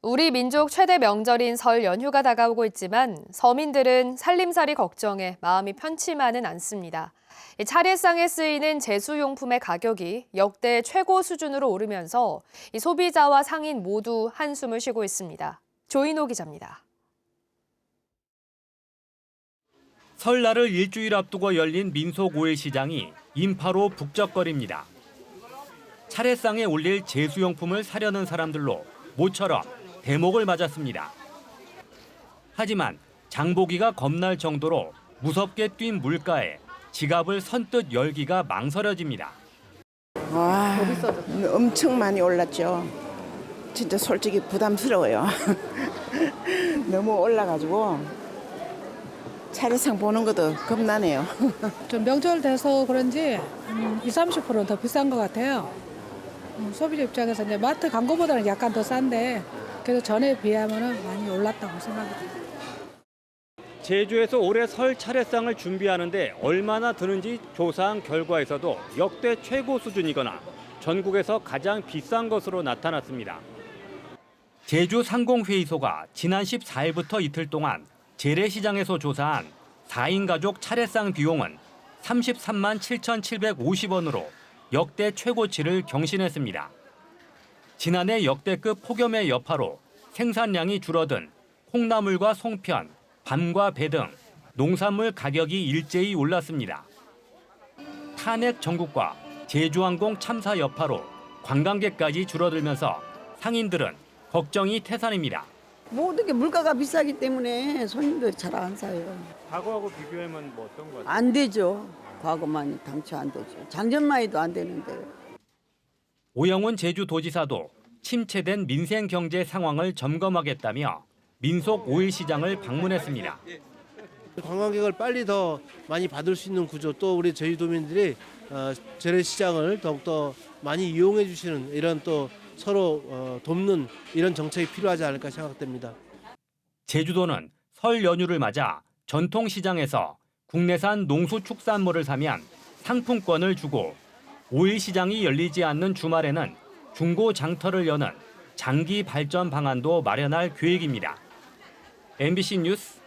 우리 민족 최대 명절인 설 연휴가 다가오고 있지만 서민들은 살림살이 걱정에 마음이 편치만은 않습니다. 차례상에 쓰이는 제수용품의 가격이 역대 최고 수준으로 오르면서 소비자와 상인 모두 한숨을 쉬고 있습니다. 조인호 기자입니다. 설날을 일주일 앞두고 열린 민속 5일 시장이 인파로 북적거립니다. 차례상에 올릴 제수용품을 사려는 사람들로 모처럼 대목을 맞았습니다. 하지만 장보기가 겁날 정도로 무섭게 뛴 물가에 지갑을 선뜻 열기가 망설여집니다. 와, 엄청 많이 올랐죠. 진짜 솔직히 부담스러워요. 너무 올라가지고 차례상 보는 것도 겁나네요. 좀 명절 돼서 그런지 20~30%는 더 비싼 것 같아요. 소비자 입장에서 이제 마트 광고보다는 약간 더 싼데 그래도 전에 비하면 많이 올랐다고 생각합니다. 제주에서 올해 설 차례상을 준비하는데 얼마나 드는지 조사한 결과에서도 역대 최고 수준이거나 전국에서 가장 비싼 것으로 나타났습니다. 제주 상공회의소가 지난 14일부터 이틀 동안 재래시장에서 조사한 4인 가족 차례상 비용은 33만 7,750원으로 역대 최고치를 경신했습니다. 지난해 역대급 폭염의 여파로 생산량이 줄어든 콩나물과 송편, 밤과 배 등 농산물 가격이 일제히 올랐습니다. 탄핵 정국과 제주항공 참사 여파로 관광객까지 줄어들면서 상인들은 걱정이 태산입니다. 모든 게 물가가 비싸기 때문에 손님들 잘 안 사요. 과거하고 비교하면 뭐 어떤 것 같아요? 안 되죠. 과거만 당초 안 되죠. 작년만 해도 안 되는데. 오영훈 제주도지사도 침체된 민생 경제 상황을 점검하겠다며 민속 5일 시장을 방문했습니다. 관광객을 빨리 더 많이 받을 수 있는 구조, 또 우리 제주도민들이 재래시장을 더욱더 많이 이용해 주시는 이런 또 서로 돕는 이런 정책이 필요하지 않을까 생각됩니다. 제주도는 설 연휴를 맞아 전통시장에서 국내산 농수축산물을 사면 상품권을 주고 5일 시장이 열리지 않는 주말에는 중고 장터를 여는 장기 발전 방안도 마련할 계획입니다. MBC 뉴스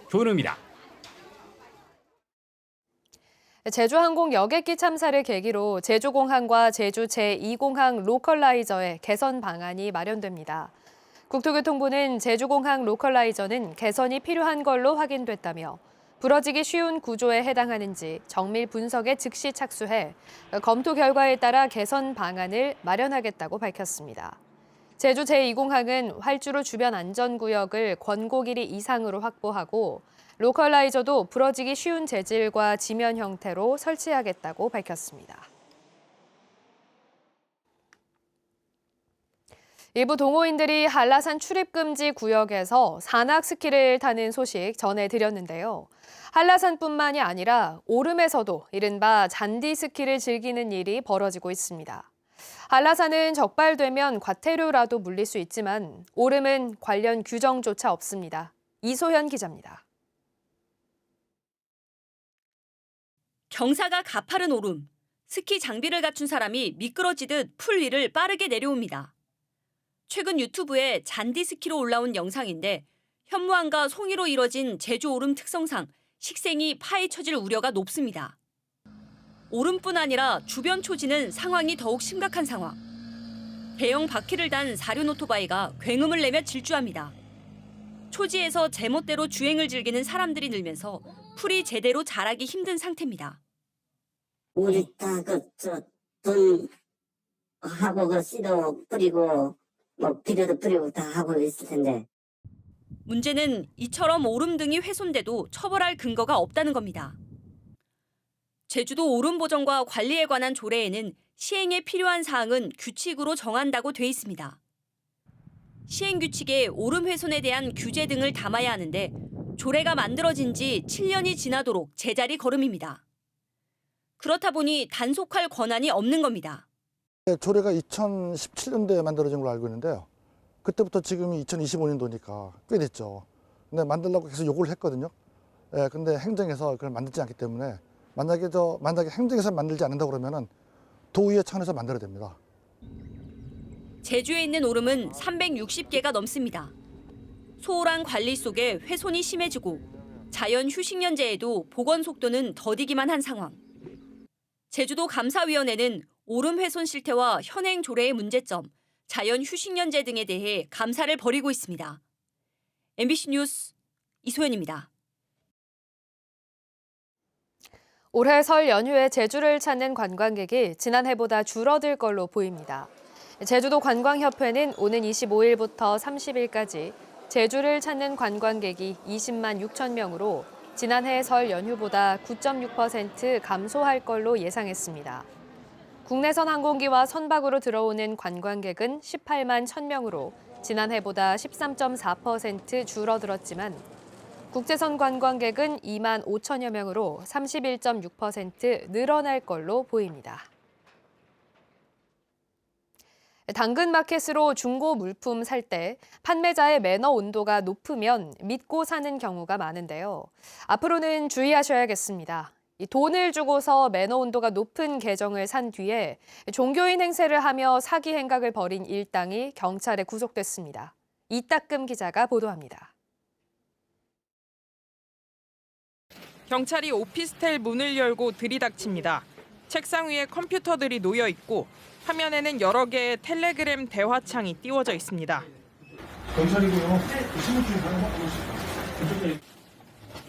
조은우입니다. 제주항공 여객기 참사를 계기로 제주공항과 제주 제2공항 로컬라이저의 개선 방안이 마련됩니다. 국토교통부는 제주공항 로컬라이저는 개선이 필요한 걸로 확인됐다며 부러지기 쉬운 구조에 해당하는지 정밀 분석에 즉시 착수해 검토 결과에 따라 개선 방안을 마련하겠다고 밝혔습니다. 제주 제2공항은 활주로 주변 안전구역을 권고 길이 이상으로 확보하고 로컬라이저도 부러지기 쉬운 재질과 지면 형태로 설치하겠다고 밝혔습니다. 일부 동호인들이 한라산 출입금지 구역에서 산악 스키를 타는 소식 전해드렸는데요. 한라산뿐만이 아니라 오름에서도 이른바 잔디 스키를 즐기는 일이 벌어지고 있습니다. 한라산은 적발되면 과태료라도 물릴 수 있지만 오름은 관련 규정조차 없습니다. 이소현 기자입니다. 경사가 가파른 오름, 스키 장비를 갖춘 사람이 미끄러지듯 풀 위를 빠르게 내려옵니다. 최근 유튜브에 잔디 스키로 올라온 영상인데 현무암과 송이로 이뤄진 제주 오름 특성상 식생이 파헤쳐질 우려가 높습니다. 오름뿐 아니라 주변 초지는 상황이 더욱 심각한 상황. 대형 바퀴를 단 사륜 오토바이가 굉음을 내며 질주합니다. 초지에서 제멋대로 주행을 즐기는 사람들이 늘면서 풀이 제대로 자라기 힘든 상태입니다. 우리 다 돈 하고 씨도 뿌리고 비료도 뿌리고 다 하고 있을 텐데. 문제는 이처럼 오름 등이 훼손돼도 처벌할 근거가 없다는 겁니다. 제주도 오름 보전과 관리에 관한 조례에는 시행에 필요한 사항은 규칙으로 정한다고 돼 있습니다. 시행 규칙에 오름 훼손에 대한 규제 등을 담아야 하는데 조례가 만들어진 지 7년이 지나도록 제자리 걸음입니다. 그렇다 보니 단속할 권한이 없는 겁니다. 조례가 2017년도에 만들어진 걸로 알고 있는데요. 그때부터 지금이 2025년도니까 꽤 됐죠. 근데 만들려고 계속 요구를 했거든요. 근데 행정에서 그걸 만들지 않기 때문에 만약에 행정에서 만들지 않는다고 그러면은 도의회 차원에서 만들어야 됩니다. 제주에 있는 오름은 360개가 넘습니다. 소홀한 관리 속에 훼손이 심해지고 자연 휴식연제에도 복원 속도는 더디기만 한 상황. 제주도 감사위원회는 오름 훼손 실태와 현행 조례의 문제점, 자연 휴식연제 등에 대해 감사를 벌이고 있습니다. MBC 뉴스 이소연입니다. 올해 설 연휴에 제주를 찾는 관광객이 지난해보다 줄어들 걸로 보입니다. 제주도 관광협회는 오는 25일부터 30일까지 제주를 찾는 관광객이 20만 6천 명으로 지난해 설 연휴보다 9.6% 감소할 걸로 예상했습니다. 국내선 항공기와 선박으로 들어오는 관광객은 18만 1,000명으로 지난해보다 13.4% 줄어들었지만 국제선 관광객은 2만 5천여 명으로 31.6% 늘어날 걸로 보입니다. 당근마켓으로 중고 물품 살 때 판매자의 매너 온도가 높으면 믿고 사는 경우가 많은데요. 앞으로는 주의하셔야겠습니다. 돈을 주고서 매너 온도가 높은 계정을 산 뒤에 종교인 행세를 하며 사기 행각을 벌인 일당이 경찰에 구속됐습니다. 이따금 기자가 보도합니다. 경찰이 오피스텔 문을 열고 들이닥칩니다. 책상 위에 컴퓨터들이 놓여 있고 화면에는 여러 개의 텔레그램 대화창이 띄워져 있습니다. 경찰이고요.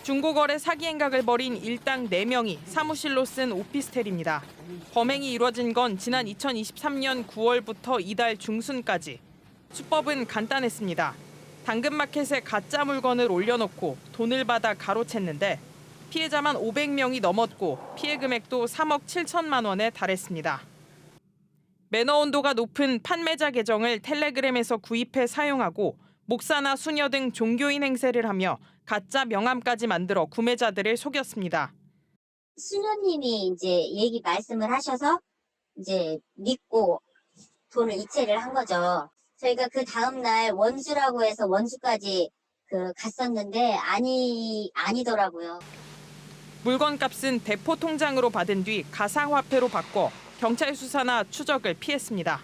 중고거래 사기 행각을 벌인 일당 4명이 사무실로 쓴 오피스텔입니다. 범행이 이루어진 건 지난 2023년 9월부터 이달 중순까지. 수법은 간단했습니다. 당근마켓에 가짜 물건을 올려놓고 돈을 받아 가로챘는데 피해자만 500명이 넘었고 피해 금액도 3억 7천만 원에 달했습니다. 매너 온도가 높은 판매자 계정을 텔레그램에서 구입해 사용하고 목사나 수녀 등 종교인 행세를 하며 가짜 명함까지 만들어 구매자들을 속였습니다. 수녀님이 이제 말씀을 하셔서 이제 믿고 돈을 이체를 한 거죠. 저희가 그 다음날 원수라고 해서 원수까지 갔었는데 아니더라고요. 물건값은 대포 통장으로 받은 뒤 가상화폐로 바꿔 경찰 수사나 추적을 피했습니다.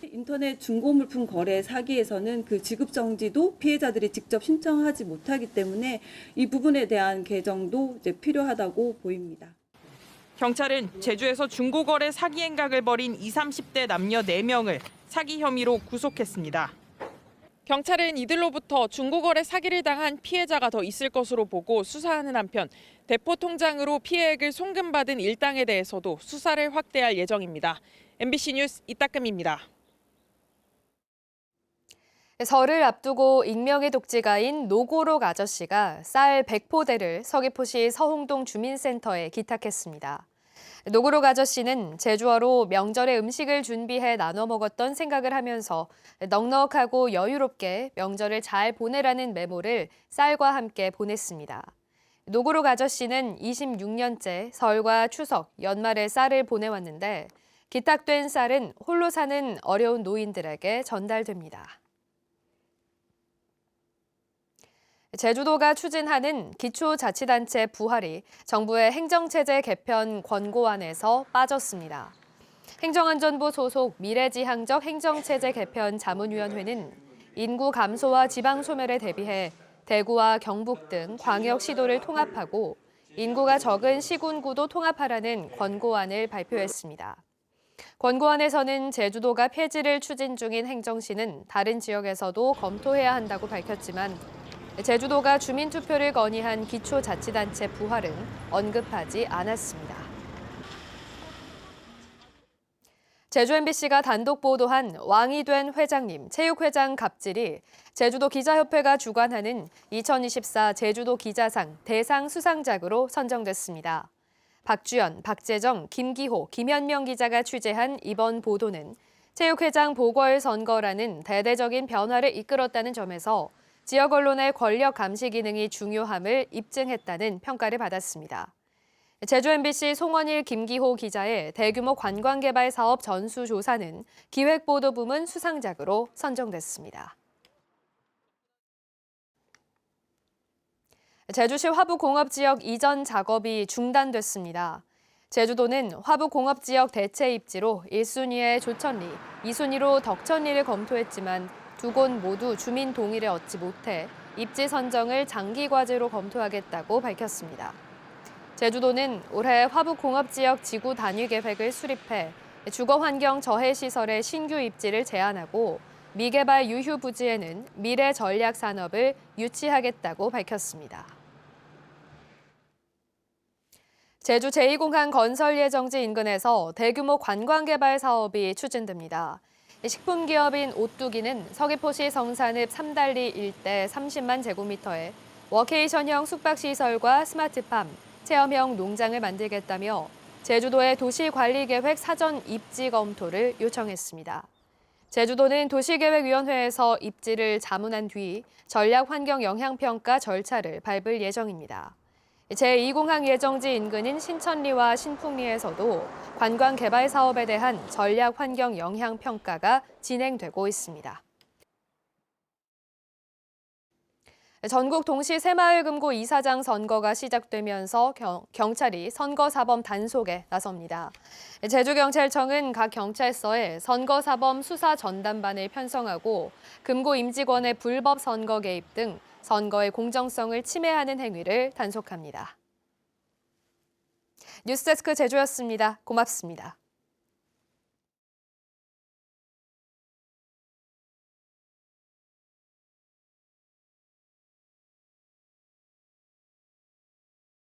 인터넷 중고물품 거래 사기에서는 그 지급 정지도 피해자들이 직접 신청하지 못하기 때문에 이 부분에 대한 개정도 이제 필요하다고 보입니다. 경찰은 제주에서 중고거래 사기 행각을 벌인 20, 30대 남녀 4명을 사기 혐의로 구속했습니다. 경찰은 이들로부터 중고거래 사기를 당한 피해자가 더 있을 것으로 보고 수사하는 한편 대포 통장으로 피해액을 송금받은 일당에 대해서도 수사를 확대할 예정입니다. MBC 뉴스 이따금입니다. 설을 앞두고 익명의 독지가인 노고록 아저씨가 쌀 100포대를 서귀포시 서홍동 주민센터에 기탁했습니다. 노고록 아저씨는 제주어로 명절에 음식을 준비해 나눠 먹었던 생각을 하면서 넉넉하고 여유롭게 명절을 잘 보내라는 메모를 쌀과 함께 보냈습니다. 노고록 아저씨는 26년째 설과 추석, 연말에 쌀을 보내왔는데 기탁된 쌀은 홀로 사는 어려운 노인들에게 전달됩니다. 제주도가 추진하는 기초자치단체 부활이 정부의 행정체제 개편 권고안에서 빠졌습니다. 행정안전부 소속 미래지향적 행정체제 개편 자문위원회는 인구 감소와 지방 소멸에 대비해 대구와 경북 등 광역시도를 통합하고 인구가 적은 시군구도 통합하라는 권고안을 발표했습니다. 권고안에서는 제주도가 폐지를 추진 중인 행정시는 다른 지역에서도 검토해야 한다고 밝혔지만 제주도가 주민투표를 건의한 기초자치단체 부활은 언급하지 않았습니다. 제주 MBC가 단독 보도한 왕이 된 회장님, 체육회장 갑질이 제주도 기자협회가 주관하는 2024 제주도 기자상 대상 수상작으로 선정됐습니다. 박주연, 박재정, 김기호, 김현명 기자가 취재한 이번 보도는 체육회장 보궐선거라는 대대적인 변화를 이끌었다는 점에서 지역 언론의 권력 감시 기능이 중요함을 입증했다는 평가를 받았습니다. 제주 MBC 송원일, 김기호 기자의 대규모 관광개발 사업 전수조사는 기획보도부문 수상작으로 선정됐습니다. 제주시 화부공업지역 이전 작업이 중단됐습니다. 제주도는 화북공업지역 대체 입지로 1순위의 조천리, 2순위로 덕천리를 검토했지만 두 곳 모두 주민 동의를 얻지 못해 입지 선정을 장기 과제로 검토하겠다고 밝혔습니다. 제주도는 올해 화북공업지역 지구 단위 계획을 수립해 주거환경 저해 시설의 신규 입지를 제한하고 미개발 유휴 부지에는 미래 전략 산업을 유치하겠다고 밝혔습니다. 제주 제2공항 건설 예정지 인근에서 대규모 관광개발 사업이 추진됩니다. 식품기업인 오뚜기는 서귀포시 성산읍 삼달리 일대 30만 제곱미터에 워케이션형 숙박시설과 스마트팜, 체험형 농장을 만들겠다며 제주도의 도시관리계획 사전 입지 검토를 요청했습니다. 제주도는 도시계획위원회에서 입지를 자문한 뒤 전략환경영향평가 절차를 밟을 예정입니다. 제2공항 예정지 인근인 신천리와 신풍리에서도 관광 개발 사업에 대한 전략 환경 영향 평가가 진행되고 있습니다. 전국 동시 새마을금고 이사장 선거가 시작되면서 경찰이 선거사범 단속에 나섭니다. 제주경찰청은 각 경찰서에 선거사범 수사 전담반을 편성하고 금고 임직원의 불법 선거 개입 등 선거의 공정성을 침해하는 행위를 단속합니다. 뉴스데스크 제주였습니다. 고맙습니다.